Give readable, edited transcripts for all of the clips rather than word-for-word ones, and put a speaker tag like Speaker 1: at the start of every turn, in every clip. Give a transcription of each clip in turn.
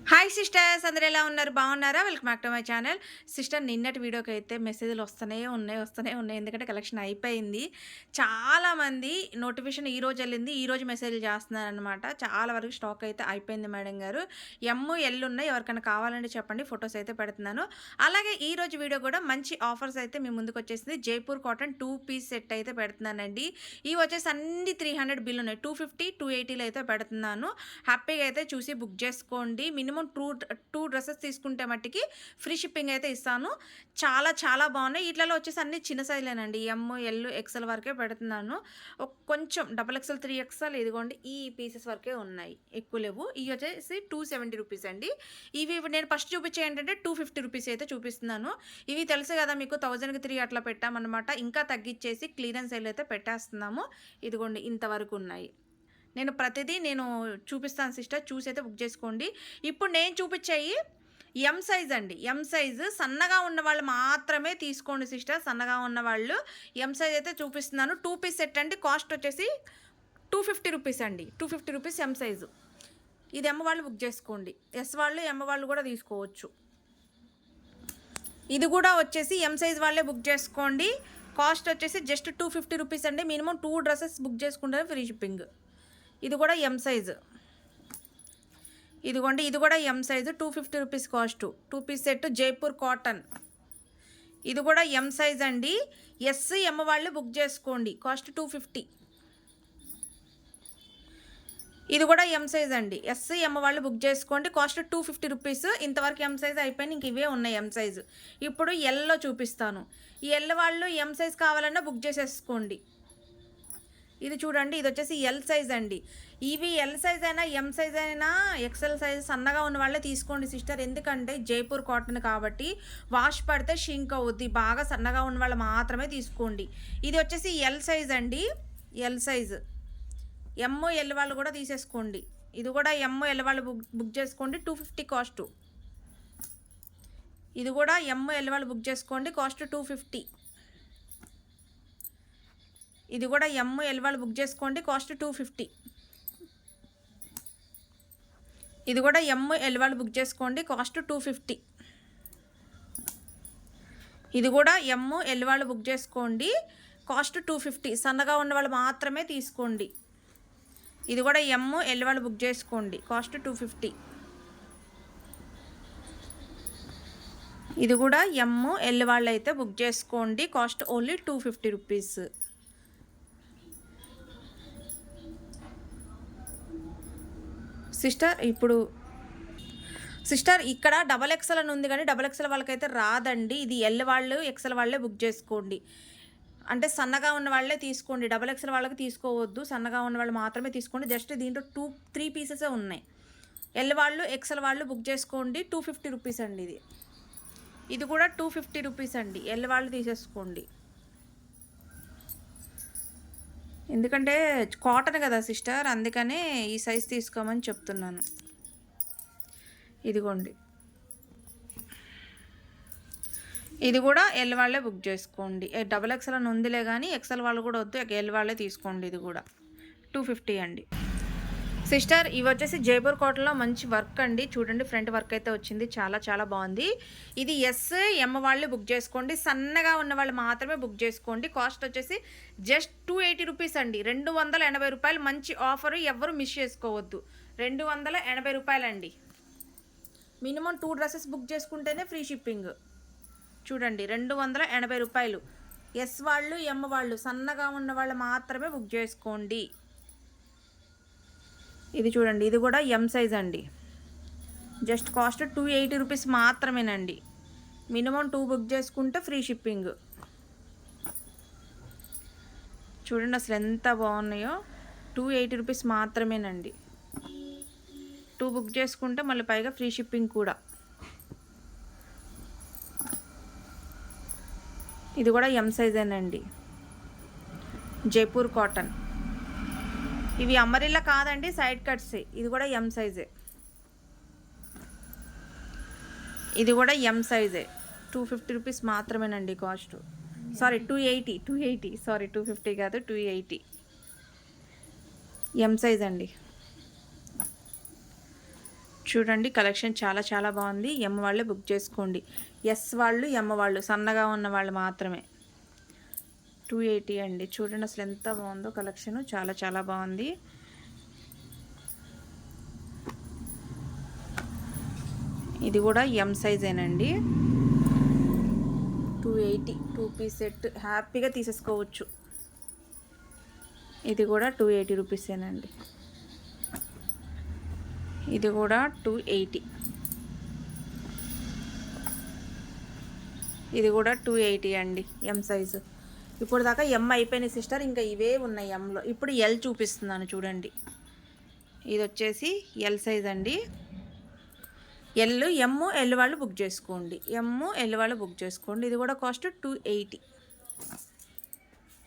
Speaker 1: Hi sisters, అందరూ ఎలా ఉన్నారు? బాగున్నారా? Welcome back to my channel. Sister, నిన్నటి వీడియోకి అయితే మెసేజ్లు వస్తూనే ఉన్నాయి. ఎందుకంటే కలెక్షన్ అయిపోయింది. చాలామంది నోటిఫికేషన్ ఈరోజు వెళ్ళింది, ఈరోజు మెసేజ్లు చేస్తున్నారనమాట. చాలా వరకు స్టాక్ అయితే అయిపోయింది మేడం గారు. ఎమ్ ఎల్ ఉన్నాయి, ఎవరికైనా కావాలంటే చెప్పండి, ఫొటోస్ అయితే పెడుతున్నాను. అలాగే ఈరోజు వీడియో కూడా మంచి ఆఫర్స్ అయితే మీ ముందుకు వచ్చేసింది. జైపూర్ కాటన్ 2 పీస్ సెట్ అయితే పెడుతున్నానండి. ఇవి వచ్చేసి అన్ని 300 బిల్ ఉన్నాయి. 250, 280లో అయితే పెడుతున్నాను. హ్యాపీగా అయితే చూసి బుక్ చేసుకోండి. మినిమం టూ డ్రెస్సెస్ తీసుకుంటే మట్టికి ఫ్రీ షిప్పింగ్ అయితే ఇస్తాను. చాలా చాలా బాగున్నాయి. వీటిలో వచ్చేసి అన్ని చిన్న సైజులేనండి. ఎమ్ ఎల్ ఎక్సెల్ వరకే పెడుతున్నాను. కొంచెం డబల్ ఎక్సెల్ 3XL ఇదిగోండి ఈ పీసెస్ వరకే ఉన్నాయి, ఎక్కువ లేవు. ఇవి వచ్చేసి 270 రూపీస్ అండి. ఇవి నేను ఫస్ట్ చూపించే ఏంటంటే 250 రూపీస్ అయితే చూపిస్తున్నాను. ఇవి తెలుసు కదా మీకు, 1000కి 3 అట్లా పెట్టామన్నమాట. ఇంకా తగ్గించేసి క్లియరెన్స్ సేల్ అయితే పెట్టేస్తున్నాము. ఇదిగోండి ఇంతవరకు ఉన్నాయి. నేను చూపిస్తాను సిస్టర్, చూసి అయితే బుక్ చేసుకోండి. ఇప్పుడు నేను చూపించేయి ఎమ్ సైజ్ అండి. ఎమ్ సైజు సన్నగా ఉన్న వాళ్ళు మాత్రమే తీసుకోండి సిస్టర్. సన్నగా ఉన్న వాళ్ళు ఎమ్ సైజ్ అయితే చూపిస్తున్నాను. 2 పీస్ సెట్ అండి. కాస్ట్ వచ్చేసి 250 రూపీస్ అండి. 250 రూపీస్ ఎమ్ సైజు. ఇది ఎమ్ వాళ్ళు బుక్ చేసుకోండి. ఎస్ వాళ్ళు ఎమ్ వాళ్ళు కూడా తీసుకోవచ్చు. ఇది కూడా వచ్చేసి ఎమ్ సైజ్ వాళ్ళే బుక్ చేసుకోండి. కాస్ట్ వచ్చేసి జస్ట్ 250 రూపీస్ అండి. మినిమం 2 డ్రెస్సెస్ బుక్ చేసుకుంటే ఫ్రీ షిప్పింగ్. ఇది కూడా ఎమ్ సైజు. ఇదిగోండి, ఇది కూడా M size. 250 rupees cost. 2 piece set Jaipur cotton. ఇది కూడా ఎమ్ సైజ్ అండి. ఎస్ ఎమ్ వాళ్ళు బుక్ చేసుకోండి. కాస్ట్ 250. ఇది కూడా ఎమ్ సైజ్ అండి. ఎస్ ఎమ్ వాళ్ళు బుక్ చేసుకోండి. Cost 250 rupees. ఇంతవరకు ఎమ్ సైజ్ అయిపోయింది, ఇంక ఇవే ఉన్నాయి ఎమ్ సైజు. ఇప్పుడు ఎల్లో చూపిస్తాను. ఈ ఎల్ వాళ్ళు ఎమ్ సైజ్ కావాలన్నా బుక్ చేసేసుకోండి. ఇది చూడండి, ఇది వచ్చేసి ఎల్ సైజ్ అండి. ఇవి ఎల్ సైజ్ అయినా ఎమ్ సైజ్ అయినా ఎక్సెల్ సైజ్ సన్నగా ఉన్న వాళ్ళే తీసుకోండి సిస్టర్. ఎందుకంటే జైపూర్ కాటన్ కాబట్టి వాష్ పడితే షింక్ అవుద్ది. బాగా సన్నగా ఉన్న వాళ్ళు మాత్రమే తీసుకోండి. ఇది వచ్చేసి ఎల్ సైజ్ అండి. L size. ఎమ్ ఎల్ వాళ్ళు కూడా తీసేసుకోండి. ఇది కూడా ఎమ్ ఎల్ వాళ్ళు బుక్ చేసుకోండి. 250 కాస్ట్. ఇది కూడా ఎమ్ ఎల్ వాళ్ళు బుక్ చేసుకోండి. కాస్ట్ 250. ఇది కూడా ఎమ్ ఎల్ వాళ్ళు బుక్ చేసుకోండి. కాస్ట్ 250. ఇది కూడా ఎమ్ ఎల్ వాళ్ళు బుక్ చేసుకోండి. కాస్ట్ 250. ఇది కూడా ఎమ్ ఎల్ వాళ్ళు బుక్ చేసుకోండి. కాస్ట్ 250. సన్నగా ఉన్న వాళ్ళు మాత్రమే తీసుకోండి. ఇది కూడా ఎమ్ ఎల్ వాళ్ళు బుక్ చేసుకోండి. కాస్ట్ 250. ఇది కూడా ఎమ్ ఎల్ వాళ్ళు అయితే బుక్ చేసుకోండి. Cost only 250 rupees. సిస్టర్ ఇక్కడ డబల్ ఎక్సెల్ అని ఉంది, కానీ డబల్ ఎక్సెల్ వాళ్ళకైతే రాదండి. ఇది ఎల్ వాళ్ళు ఎక్సెల్ వాళ్ళే బుక్ చేసుకోండి. అంటే సన్నగా ఉన్న వాళ్ళే తీసుకోండి. డబల్ ఎక్సెల్ వాళ్ళకి తీసుకోవద్దు. సన్నగా ఉన్న వాళ్ళు మాత్రమే తీసుకోండి. జస్ట్ దీంట్లో 3 పీసెసే ఉన్నాయి. ఎల్ వాళ్ళు ఎక్సెల్ వాళ్ళు బుక్ చేసుకోండి. 250 రూపీస్ అండి. ఇది కూడా 250 రూపీస్ అండి. ఎల్ వాళ్ళు తీసేసుకోండి. ఎందుకంటే కాటన్ కదా సిస్టర్, అందుకనే ఈ సైజ్ తీసుకోమని చెప్తున్నాను. ఇదిగోండి, ఇది కూడా ఎల్ వాళ్ళే బుక్ చేసుకోండి. డబల్ ఎక్సెల్ అని ఉందిలే, కానీ ఎక్సెల్ వాళ్ళు కూడా వద్దు, ఎల్ వాళ్ళే తీసుకోండి. ఇది కూడా 250 అండి. సిస్టర్, ఇవి వచ్చేసి జైపూర్ కాటన్లో మంచి వర్క్ అండి. చూడండి, ఫ్రంట్ వర్క్ అయితే వచ్చింది. చాలా చాలా బాగుంది. ఇది ఎస్ ఎమ్ వాళ్ళు బుక్ చేసుకోండి. సన్నగా ఉన్న వాళ్ళు మాత్రమే బుక్ చేసుకోండి. కాస్ట్ వచ్చేసి జస్ట్ 280 రూపీస్ అండి. 280 రూపాయలు. మంచి ఆఫర్, ఎవరు మిస్ చేసుకోవద్దు. 280 రూపాయలు అండి. మినిమం 2 డ్రెస్సెస్ బుక్ చేసుకుంటేనే ఫ్రీ షిప్పింగ్. చూడండి, 280 రూపాయలు. ఎస్ వాళ్ళు ఎమ్ వాళ్ళు సన్నగా ఉన్న వాళ్ళు మాత్రమే బుక్ చేసుకోండి. ఇది చూడండి, ఇది కూడా ఎమ్ సైజ్ అండి. జస్ట్ కాస్ట్ 280 రూపీస్ మాత్రమేనండి. మినిమం 2 బుక్ చేసుకుంటే ఫ్రీ షిప్పింగ్. చూడండి అసలు ఎంత బాగున్నాయో. 280 రూపీస్ మాత్రమేనండి. 2 బుక్ చేసుకుంటే మళ్ళీ పైగా ఫ్రీ షిప్పింగ్ కూడా. ఇది కూడా ఎమ్ సైజేనండి. జైపూర్ కాటన్. ఇవి అమ్మరిల్లా కాదండి, సైడ్ కట్సే. ఇది కూడా ఎమ్ సైజే. ఇది కూడా ఎమ్ సైజే. 250 రూపీస్ మాత్రమేనండి కాస్ట్. సారీ 280. సారీ 250 కాదు, 280 ఎమ్ సైజ్ అండి. చూడండి కలెక్షన్ చాలా చాలా బాగుంది. ఎమ్ వాళ్ళే బుక్ చేసుకోండి. ఎస్ వాళ్ళు, ఎమ్ వాళ్ళు, సన్నగా ఉన్న వాళ్ళు మాత్రమే. 280 అండి. చూడండి అసలు ఎంత బాగుందో కలెక్షన్, చాలా చాలా బాగుంది. ఇది కూడా ఎమ్ సైజేనండి. 280 2 పీస్ సెట్ హ్యాపీగా తీసేసుకోవచ్చు. ఇది కూడా 280 రూపీసేనండి. ఇది కూడా 280. ఇది కూడా 280 అండి, ఎమ్ సైజు. ఇప్పుడు దాకా ఎమ్ అయిపోయినాయి సిస్టర్, ఇంకా ఇవే ఉన్నాయి ఎమ్లో. ఇప్పుడు ఎల్ చూపిస్తున్నాను చూడండి. ఇది వచ్చేసి ఎల్ సైజ్ అండి. ఎల్ వాళ్ళు బుక్ చేసుకోండి. ఎల్ వాళ్ళు బుక్ చేసుకోండి. ఇది కూడా కాస్ట్ 280.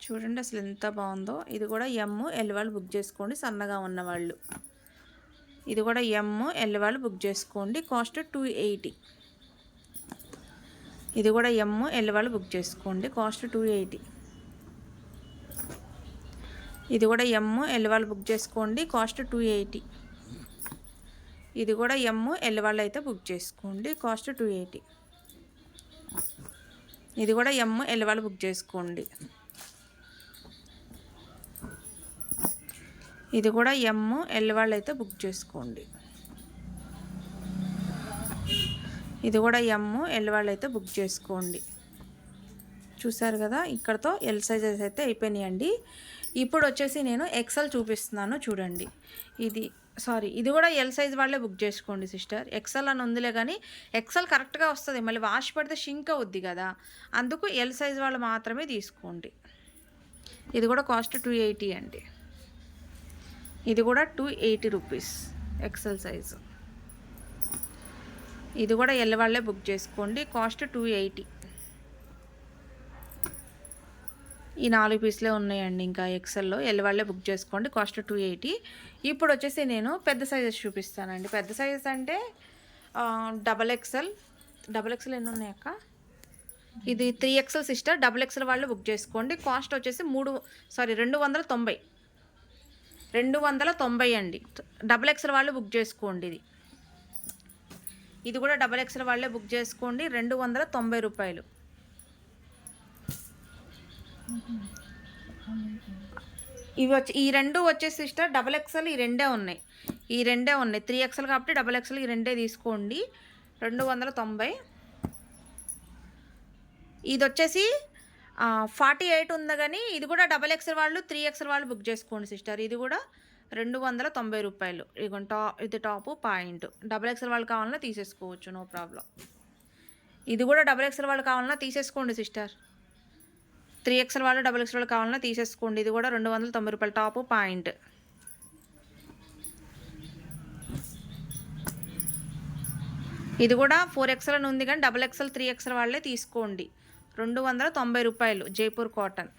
Speaker 1: చూడండి అసలు ఎంత బాగుందో. ఇది కూడా ఎల్ వాళ్ళు బుక్ చేసుకోండి, సన్నగా ఉన్నవాళ్ళు. ఇది కూడా ఎల్ వాళ్ళు బుక్ చేసుకోండి, కాస్ట్ 280. ఇది కూడా ఎల్ వాళ్ళు బుక్ చేసుకోండి, కాస్ట్ 280. ఇది కూడా ఎల్ వాళ్ళు బుక్ చేసుకోండి, కాస్ట్ 280. ఇది కూడా ఎల్ వాళ్ళు అయితే బుక్ చేసుకోండి, కాస్ట్ 280. ఇది కూడా ఎల్ వాళ్ళు బుక్ చేసుకోండి. ఇది కూడా ఎల్ వాళ్ళు అయితే బుక్ చేసుకోండి. ఇది కూడా ఎల్ వాళ్ళు అయితే బుక్ చేసుకోండి. చూసారు కదా, ఇక్కడతో ఎల్ సైజెస్ అయితే అయిపోయినాయండి. ఇప్పుడు వచ్చేసి నేను ఎక్సెల్ చూపిస్తున్నాను చూడండి. ఇది కూడా ఎల్ సైజ్ వాళ్ళే బుక్ చేసుకోండి సిస్టర్. ఎక్సెల్ అని ఉందిలే కానీ ఎక్సెల్ కరెక్ట్గా వస్తుంది, మళ్ళీ వాష్ పడితే షింక్ అవుద్ది కదా, అందుకు ఎల్ సైజ్ వాళ్ళు మాత్రమే తీసుకోండి. ఇది కూడా కాస్ట్ 280 అండి. ఇది కూడా 280 రూపీస్ ఎక్సెల్ సైజు. ఇది కూడా ఎల్ వాళ్ళే బుక్ చేసుకోండి, కాస్ట్ 280. ఈ 4 పీస్లే ఉన్నాయండి ఇంకా ఎక్సెల్లో. ఎల్ వాళ్ళే బుక్ చేసుకోండి, కాస్ట్ 280. ఇప్పుడు వచ్చేసి నేను పెద్ద సైజెస్ చూపిస్తానండి. పెద్ద సైజెస్ అంటే డబల్ ఎక్సెల్ ఎన్ని ఉన్నాయి అక్క? ఇది 3XL సిస్టర్. డబల్ ఎక్సెల్ వాళ్ళు బుక్ చేసుకోండి, కాస్ట్ వచ్చేసి 290. 290 అండి. డబల్ ఎక్సెల్ వాళ్ళు బుక్ చేసుకోండి. ఇది కూడా డబల్ ఎక్సెల్ వాళ్ళే బుక్ చేసుకోండి, 290 రూపాయలు. ఈ రెండు వచ్చేసి సిస్టర్ డబల్ ఎక్సెల్, ఈ రెండే ఉన్నాయి. 3XL కాబట్టి డబల్ ఎక్సెల్ ఈ రెండే తీసుకోండి, 290. ఇది వచ్చేసి 48 ఉంది కానీ ఇది కూడా డబల్ ఎక్సెల్ వాళ్ళు 3XL వాళ్ళు బుక్ చేసుకోండి సిస్టర్. ఇది కూడా 290 రూపాయలు. ఇది టాపు పాయింట్. డబల్ ఎక్సెల్ వాళ్ళు కావాలన్నా తీసేసుకోవచ్చు, నో ప్రాబ్లం. ఇది కూడా డబల్ ఎక్సెల్ వాళ్ళు కావాలన్నా తీసేసుకోండి సిస్టర్. 3XL వాళ్ళు డబల్ ఎక్సెల్ వాళ్ళు కావాలన్నా తీసేసుకోండి. ఇది కూడా 290 రూపాయలు, టాపు పాయింట్. ఇది కూడా 4XL అని ఉంది కానీ డబల్ ఎక్సెల్ 3XL వాళ్ళే తీసుకోండి, 290 రూపాయలు. జైపూర్ కాటన్.